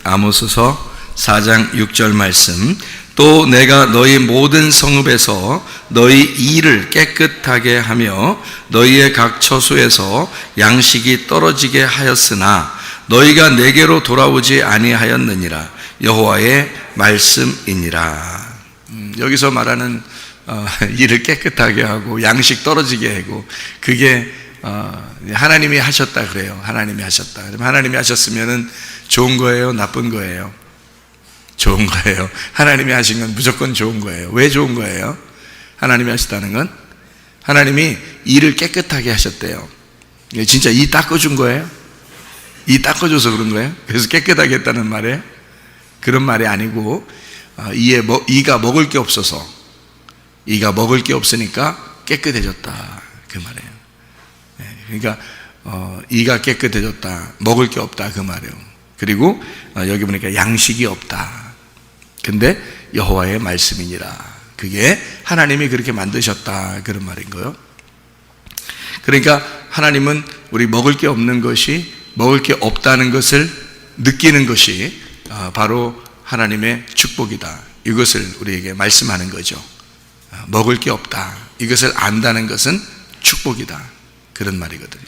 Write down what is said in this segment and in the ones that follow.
아모스서 4장 6절 말씀. 또 내가 너희 모든 성읍에서 너희 이를 깨끗하게 하며 너희의 각 처소에서 양식이 떨어지게 하였으나 너희가 내게로 돌아오지 아니하였느니라. 여호와의 말씀이니라. 여기서 말하는 이를 깨끗하게 하고 양식 떨어지게 하고, 그게 하나님이 하셨다 그래요. 하나님이 하셨다. 하나님이 하셨으면은 좋은 거예요, 나쁜 거예요? 좋은 거예요. 하나님이 하신 건 무조건 좋은 거예요. 왜 좋은 거예요? 하나님이 하셨다는 건 하나님이 이를 깨끗하게 하셨대요. 진짜 이 닦아준 거예요? 이 닦아줘서 그런 거예요? 그래서 깨끗하게 했다는 말이에요? 그런 말이 아니고, 이가 먹을 게 없어서, 이가 먹을 게 없으니까 깨끗해졌다, 그 말이에요. 그러니까 이가 깨끗해졌다, 먹을 게 없다, 그 말이에요. 그리고 여기 보니까 양식이 없다. 근데 여호와의 말씀이니라. 그게 하나님이 그렇게 만드셨다, 그런 말인 거예요. 그러니까 하나님은 우리 먹을 게 없는 것이, 먹을 게 없다는 것을 느끼는 것이 바로 하나님의 축복이다. 이것을 우리에게 말씀하는 거죠. 먹을 게 없다, 이것을 안다는 것은 축복이다, 그런 말이거든요.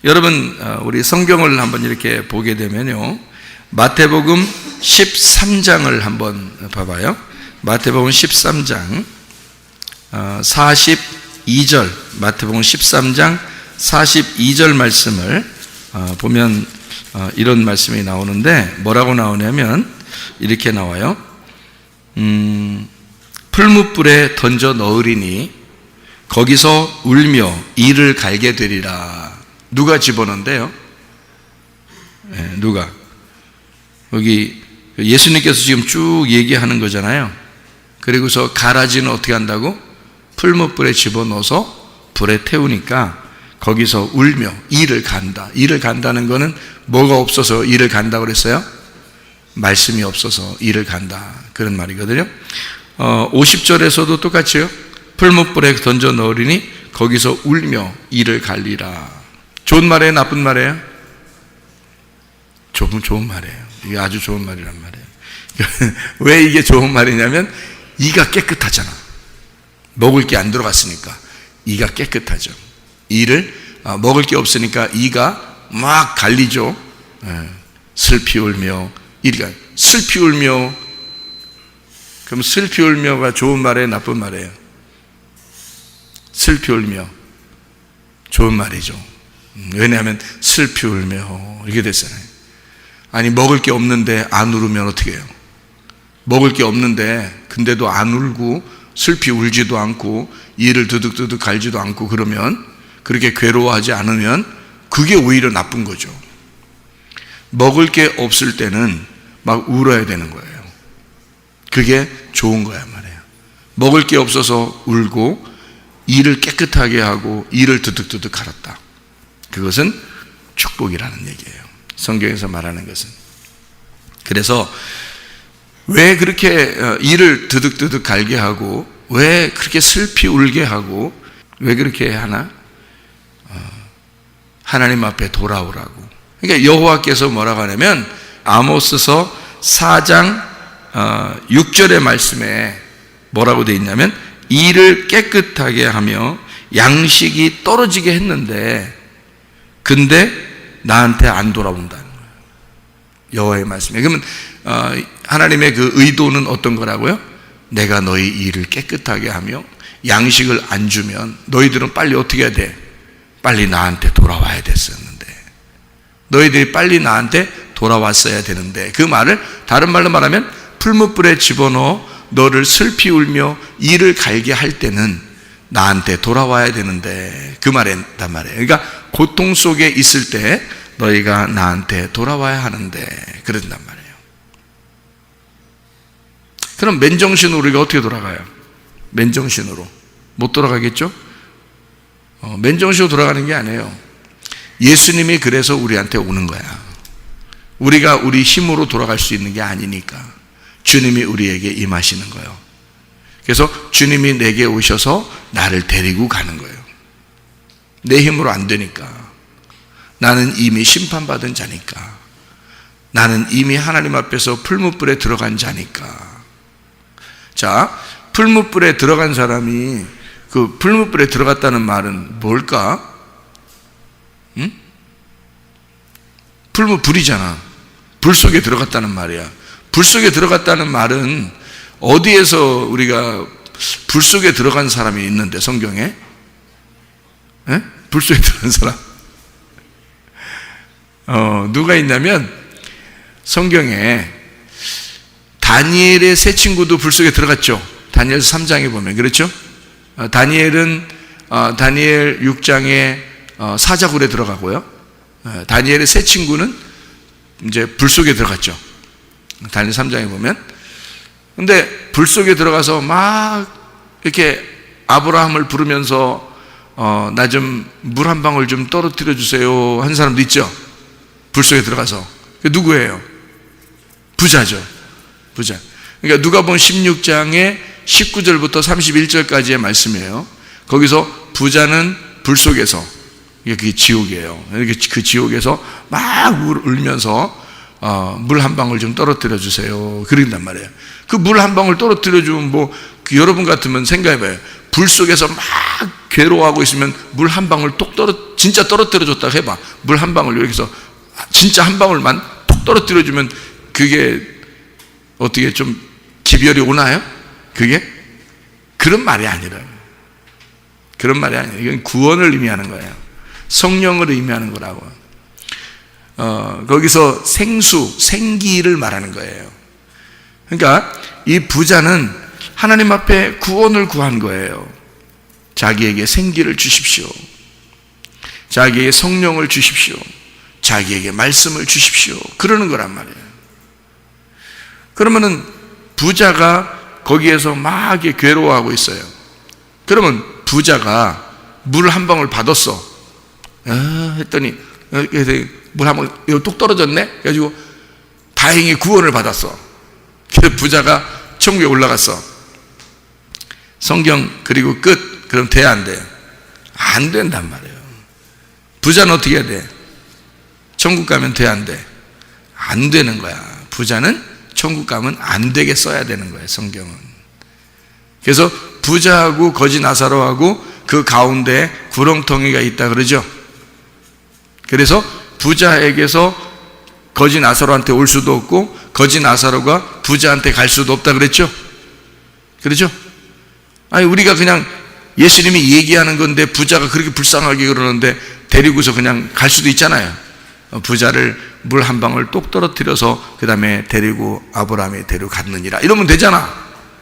여러분, 우리 성경을 한번 이렇게 보게 되면요, 마태복음 13장을 한번 봐봐요. 마태복음 13장 42절, 마태복음 13장 42절 말씀을 보면 이런 말씀이 나오는데, 뭐라고 나오냐면 이렇게 나와요. 풀무불에 던져 넣으리니 거기서 울며 이를 갈게 되리라. 누가 집어넣는데요? 누가? 여기 예수님께서 지금 쭉 얘기하는 거잖아요. 그리고서 가라지는 어떻게 한다고? 풀무불에 집어넣어서 불에 태우니까 거기서 울며 이를 간다. 이를 간다는 거는 뭐가 없어서 이를 간다고 그랬어요? 말씀이 없어서 이를 간다, 그런 말이거든요. 50절에서도 똑같이요. 풀무불에 던져 넣으리니 거기서 울며 이를 갈리라. 좋은 말이에요, 나쁜 말이에요? 좋은 말이에요. 이게 아주 좋은 말이란 말이에요. 왜 이게 좋은 말이냐면 이가 깨끗하잖아. 먹을 게 안 들어갔으니까 이가 깨끗하죠. 이를 먹을 게 없으니까 이가 막 갈리죠. 슬피 울며, 이가 슬피 울며. 그럼 슬피 울며가 좋은 말이에요, 나쁜 말이에요? 슬피 울며 좋은 말이죠. 왜냐하면 슬피 울며 이렇게 됐잖아요. 아니, 먹을 게 없는데 안 울으면 어떻게 해요? 먹을 게 없는데 근데도 안 울고 슬피 울지도 않고 이를 드득드득 갈지도 않고, 그러면, 그렇게 괴로워하지 않으면 그게 오히려 나쁜 거죠. 먹을 게 없을 때는 막 울어야 되는 거예요. 그게 좋은 거야 말이에요. 먹을 게 없어서 울고 이를 깨끗하게 하고 이를 드득드득 갈았다. 그것은 축복이라는 얘기예요, 성경에서 말하는 것은. 그래서 왜 그렇게 이를 드득드득 갈게 하고, 왜 그렇게 슬피 울게 하고, 왜 그렇게 하나? 하나님 앞에 돌아오라고. 그러니까 여호와께서 뭐라고 하냐면 아모스서 4장 6절의 말씀에 뭐라고 되어 있냐면 이를 깨끗하게 하며 양식이 떨어지게 했는데 근데 나한테 안 돌아온다는 거예요. 여호와의 말씀에. 그러면 하나님의 그 의도는 어떤 거라고요? 내가 너희 일을 깨끗하게 하며 양식을 안 주면 너희들은 빨리 어떻게 해야 돼? 빨리 나한테 돌아와야 됐었는데, 너희들이 빨리 나한테 돌아왔어야 되는데, 그 말을 다른 말로 말하면 풀무불에 집어넣어 너를 슬피 울며 이를 갈게 할 때는 나한테 돌아와야 되는데, 그 말이란 말이에요. 그러니까 고통 속에 있을 때 너희가 나한테 돌아와야 하는데 그런단 말이에요. 그럼 맨정신으로 우리가 어떻게 돌아가요? 맨정신으로 못 돌아가겠죠? 맨정신으로 돌아가는 게 아니에요. 예수님이 그래서 우리한테 오는 거야. 우리가 우리 힘으로 돌아갈 수 있는 게 아니니까 주님이 우리에게 임하시는 거예요. 그래서 주님이 내게 오셔서 나를 데리고 가는 거예요. 내 힘으로 안 되니까. 나는 이미 심판받은 자니까. 나는 이미 하나님 앞에서 풀무불에 들어간 자니까. 자, 풀무불에 들어간 사람이 그 풀무불에 들어갔다는 말은 뭘까? 응? 풀무불이잖아. 불 속에 들어갔다는 말이야. 불 속에 들어갔다는 말은 어디에서 우리가 불 속에 들어간 사람이 있는데, 성경에? 에? 불 속에 들어간 사람? 누가 있냐면 성경에 다니엘의 세 친구도 불 속에 들어갔죠. 다니엘서 3장에 보면 그렇죠? 다니엘은 다니엘 6장에 사자굴에 들어가고요. 다니엘의 세 친구는 이제 불 속에 들어갔죠. 다니엘 3장에 보면. 근데 불 속에 들어가서 막 이렇게 아브라함을 부르면서 나 좀 물 한 방울 좀 떨어뜨려 주세요 한 사람도 있죠. 불 속에 들어가서. 그 누구예요? 부자죠. 부자. 그러니까 누가복음 16장의 19절부터 31절까지의 말씀이에요. 거기서 부자는 불 속에서, 그게 지옥이에요. 그 지옥에서 막 울면서 물 한 방울 좀 떨어뜨려 주세요 그런단 말이에요. 그 물 한 방울 떨어뜨려 주면 여러분 같으면 생각해봐요. 불 속에서 막 괴로워하고 있으면 물 한 방울 진짜 떨어뜨려 줬다 해봐. 물 한 방울 여기서 진짜 한 방울만 톡 떨어뜨려 주면 그게 어떻게 좀 기별이 오나요? 그게? 그런 말이 아니라요. 그런 말이 아니에요. 이건 구원을 의미하는 거예요. 성령을 의미하는 거라고. 거기서 생기를 말하는 거예요. 그러니까 이 부자는 하나님 앞에 구원을 구한 거예요. 자기에게 생기를 주십시오. 자기에게 성령을 주십시오. 자기에게 말씀을 주십시오. 그러는 거란 말이에요. 그러면은 부자가 거기에서 막 괴로워하고 있어요. 그러면 부자가 물 한 방울 받았어. 했더니 물 한 방울 뚝 떨어졌네. 그래가지고 다행히 구원을 받았어. 그래서 부자가 천국에 올라갔어. 성경 그리고 끝. 그럼 돼, 안 돼? 안 된단 말이에요. 부자는 어떻게 해야 돼? 천국 가면 돼, 안 돼? 안 되는 거야. 부자는 천국 가면 안 되게 써야 되는 거예요, 성경은. 그래서 부자하고 거지 나사로하고 그 가운데 구렁텅이가 있다 그러죠. 그래서 부자에게서 거지 나사로한테 올 수도 없고 거지 나사로가 부자한테 갈 수도 없다 그랬죠. 그렇죠? 아니, 우리가 그냥 예수님이 얘기하는 건데 부자가 그렇게 불쌍하게 그러는데 데리고서 그냥 갈 수도 있잖아요. 부자를 물 한 방울 똑 떨어뜨려서 그 다음에 데리고 아브라함이 데리고 갔느니라 이러면 되잖아.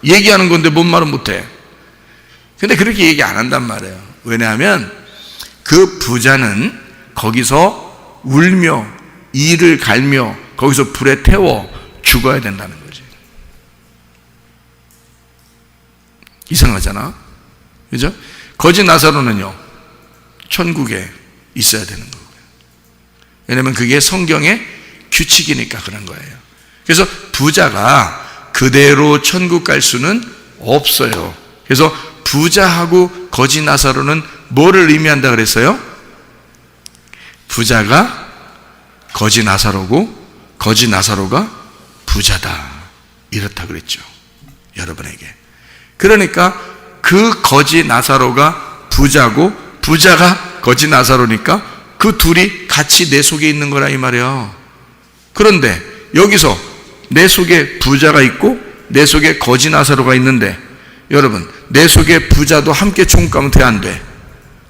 얘기하는 건데 뭔 말은 못해. 근데 그렇게 얘기 안 한단 말이에요. 왜냐하면 그 부자는 거기서 울며 이를 갈며 거기서 불에 태워 죽어야 된다는 거지. 이상하잖아. 그죠? 거지 나사로는요 천국에 있어야 되는 거고요. 왜냐하면 그게 성경의 규칙이니까 그런 거예요. 그래서 부자가 그대로 천국 갈 수는 없어요. 그래서 부자하고 거지 나사로는 뭐를 의미한다 그랬어요? 부자가 거지 나사로고 거지 나사로가 부자다 이렇다 그랬죠. 여러분에게. 그러니까 그 거지 나사로가 부자고 부자가 거지 나사로니까 그 둘이 같이 내 속에 있는 거라 이 말이야. 그런데 여기서 내 속에 부자가 있고 내 속에 거지 나사로가 있는데 여러분 내 속에 부자도 함께 천국 가면 돼, 안 돼?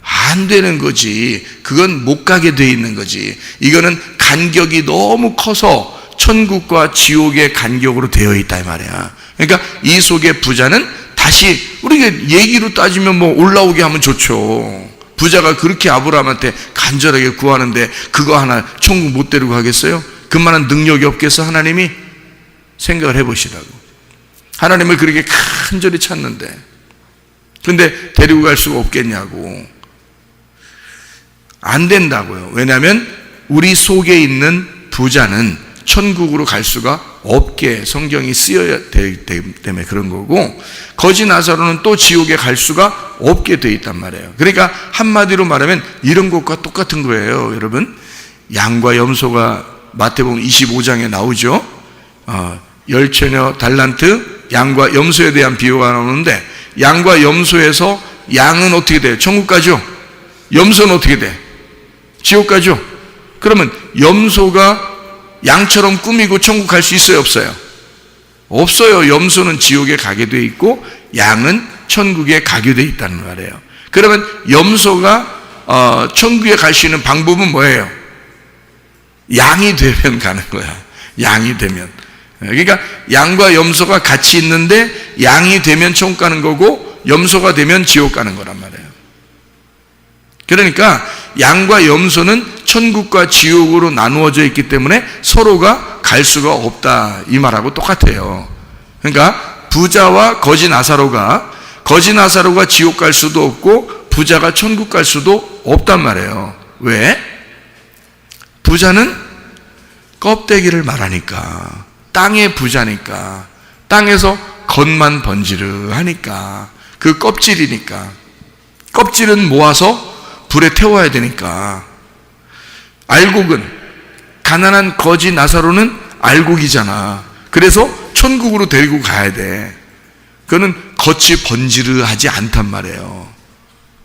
안 되는 거지. 그건 못 가게 돼 있는 거지. 이거는 간격이 너무 커서 천국과 지옥의 간격으로 되어 있다 이 말이야. 그러니까 이 속에 부자는 다시 우리가 얘기로 따지면 뭐 올라오게 하면 좋죠. 부자가 그렇게 아브라함한테 간절하게 구하는데 그거 하나 천국 못 데리고 가겠어요? 그만한 능력이 없겠어? 하나님이? 생각을 해보시라고. 하나님을 그렇게 간절히 찾는데 근데 데리고 갈 수가 없겠냐고. 안 된다고요. 왜냐하면 우리 속에 있는 부자는 천국으로 갈 수가 없게 성경이 쓰여야 되기 때문에 그런 거고 거지 나사로는 또 지옥에 갈 수가 없게 돼 있단 말이에요. 그러니까 한마디로 말하면 이런 것과 똑같은 거예요. 여러분, 양과 염소가 마태복음 25장에 나오죠. 열처녀 달란트, 양과 염소에 대한 비유가 나오는데, 양과 염소에서 양은 어떻게 돼요? 천국 가죠. 염소는 어떻게 돼? 지옥 가죠. 그러면 염소가 양처럼 꾸미고 천국 갈 수 있어요, 없어요? 없어요. 염소는 지옥에 가게 돼 있고 양은 천국에 가게 돼 있다는 말이에요. 그러면 염소가 천국에 갈 수 있는 방법은 뭐예요? 양이 되면 가는 거야. 양이 되면. 그러니까 양과 염소가 같이 있는데 양이 되면 천국 가는 거고 염소가 되면 지옥 가는 거란 말이에요. 그러니까 양과 염소는 천국과 지옥으로 나누어져 있기 때문에 서로가 갈 수가 없다, 이 말하고 똑같아요. 그러니까 부자와 거지 나사로가 지옥 갈 수도 없고 부자가 천국 갈 수도 없단 말이에요. 왜? 부자는 껍데기를 말하니까, 땅의 부자니까, 땅에서 겉만 번지르하니까, 그 껍질이니까, 껍질은 모아서 불에 태워야 되니까. 알곡은, 가난한 거지 나사로는 알곡이잖아. 그래서 천국으로 데리고 가야 돼. 그거는 겉이 번지르하지 않단 말이에요.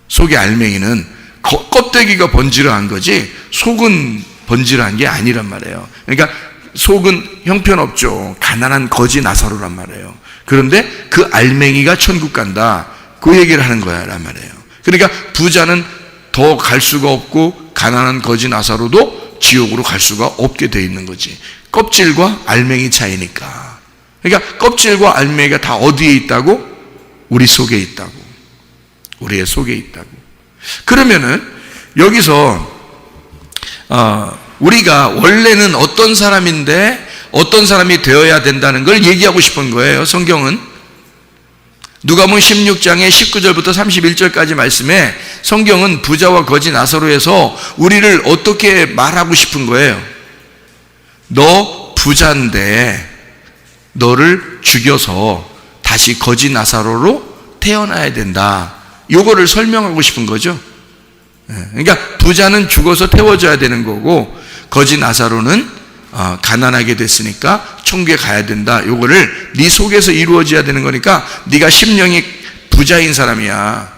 속의 알맹이는 껍데기가 번지르한 거지 속은 번지르한 게 아니란 말이에요. 그러니까 속은 형편없죠. 가난한 거지 나사로란 말이에요. 그런데 그 알맹이가 천국 간다, 그 얘기를 하는 거야 란 말이에요. 그러니까 부자는 더 갈 수가 없고 가난한 거지 나사로도 지옥으로 갈 수가 없게 돼 있는 거지. 껍질과 알맹이 차이니까. 그러니까 껍질과 알맹이가 다 어디에 있다고? 우리 속에 있다고. 우리의 속에 있다고. 그러면은 여기서 우리가 원래는 어떤 사람인데 어떤 사람이 되어야 된다는 걸 얘기하고 싶은 거예요. 성경은 누가복음 16장의 19절부터 31절까지 말씀에 성경은 부자와 거지 나사로에서 우리를 어떻게 말하고 싶은 거예요? 너 부자인데 너를 죽여서 다시 거지 나사로로 태어나야 된다, 요거를 설명하고 싶은 거죠. 그러니까 부자는 죽어서 태워져야 되는 거고 거지 나사로는 가난하게 됐으니까 천국에 가야 된다, 요거를 네 속에서 이루어져야 되는 거니까 네가 심령이 부자인 사람이야.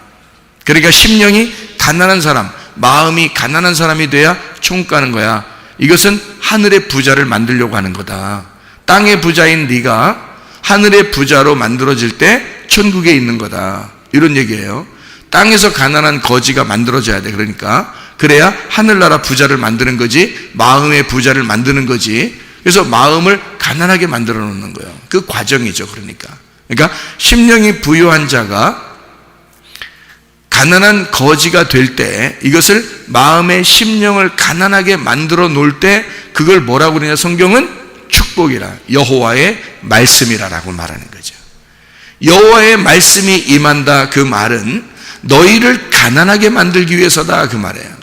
그러니까 심령이 가난한 사람, 마음이 가난한 사람이 돼야 천국 가는 거야. 이것은 하늘의 부자를 만들려고 하는 거다. 땅의 부자인 네가 하늘의 부자로 만들어질 때 천국에 있는 거다, 이런 얘기예요. 땅에서 가난한 거지가 만들어져야 돼. 그러니까 그래야 하늘나라 부자를 만드는 거지, 마음의 부자를 만드는 거지. 그래서 마음을 가난하게 만들어 놓는 거예요. 그 과정이죠. 그러니까 심령이 부유한 자가 가난한 거지가 될 때, 이것을 마음의 심령을 가난하게 만들어 놓을 때 그걸 뭐라고 그러냐, 성경은 축복이라, 여호와의 말씀이라라고 말하는 거죠. 여호와의 말씀이 임한다, 그 말은 너희를 가난하게 만들기 위해서다, 그 말이에요.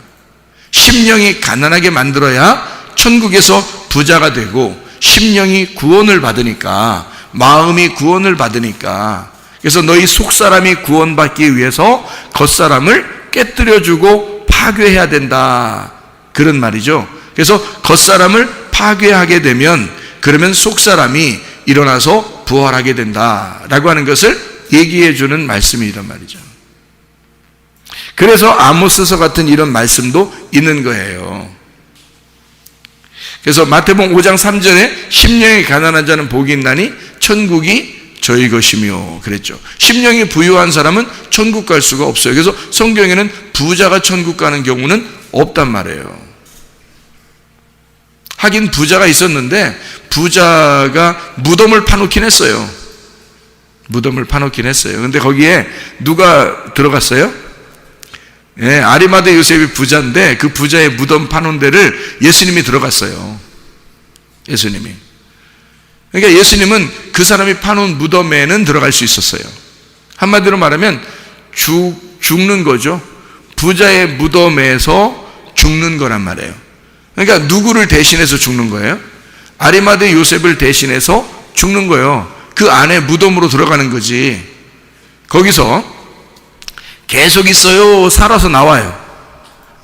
심령이 가난하게 만들어야 천국에서 부자가 되고 심령이 구원을 받으니까, 마음이 구원을 받으니까. 그래서 너희 속사람이 구원받기 위해서 겉사람을 깨뜨려주고 파괴해야 된다, 그런 말이죠. 그래서 겉사람을 파괴하게 되면 그러면 속사람이 일어나서 부활하게 된다라고 하는 것을 얘기해 주는 말씀이란 말이죠. 그래서 아모스서 같은 이런 말씀도 있는 거예요. 그래서 마태복음 5장 3절에 심령이 가난한 자는 복이 있나니 천국이 저희 것이며 그랬죠. 심령이 부유한 사람은 천국 갈 수가 없어요. 그래서 성경에는 부자가 천국 가는 경우는 없단 말이에요. 하긴 부자가 있었는데 부자가 무덤을 파놓긴 했어요. 무덤을 파놓긴 했어요. 근데 거기에 누가 들어갔어요? 예, 아리마대 요셉이 부자인데 그 부자의 무덤 파놓은 데를 예수님이 들어갔어요. 예수님이. 그러니까 예수님은 그 사람이 파놓은 무덤에는 들어갈 수 있었어요. 한마디로 말하면 죽는 거죠. 부자의 무덤에서 죽는 거란 말이에요. 그러니까 누구를 대신해서 죽는 거예요? 아리마대 요셉을 대신해서 죽는 거예요. 그 안에 무덤으로 들어가는 거지. 거기서 계속 있어요? 살아서 나와요?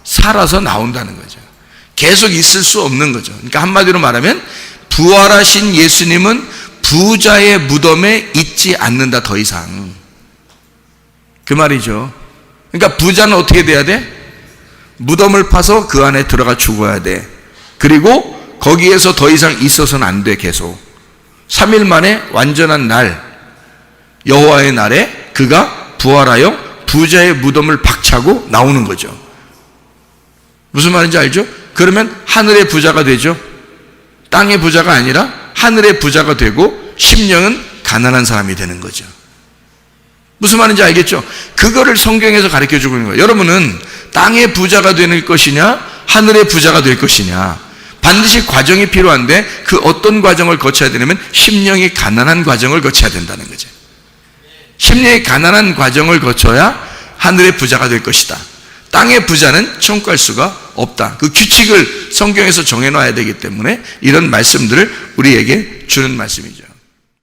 살아서 나온다는 거죠. 계속 있을 수 없는 거죠. 그러니까 한마디로 말하면 부활하신 예수님은 부자의 무덤에 있지 않는다, 더 이상. 그 말이죠. 그러니까 부자는 어떻게 돼야 돼? 무덤을 파서 그 안에 들어가 죽어야 돼. 그리고 거기에서 더 이상 있어서는 안 돼, 계속. 3일 만에 완전한 날, 여호와의 날에 그가 부활하여 부자의 무덤을 박차고 나오는 거죠. 무슨 말인지 알죠? 그러면 하늘의 부자가 되죠. 땅의 부자가 아니라 하늘의 부자가 되고 심령은 가난한 사람이 되는 거죠. 무슨 말인지 알겠죠? 그거를 성경에서 가르쳐주고 있는 거예요. 여러분은 땅의 부자가 되는 것이냐, 하늘의 부자가 될 것이냐, 반드시 과정이 필요한데 그 어떤 과정을 거쳐야 되냐면 심령이 가난한 과정을 거쳐야 된다는 거죠. 심령이 가난한 과정을 거쳐야 하늘의 부자가 될 것이다. 땅의 부자는 천국 갈 수가 없다. 그 규칙을 성경에서 정해놔야 되기 때문에 이런 말씀들을 우리에게 주는 말씀이죠.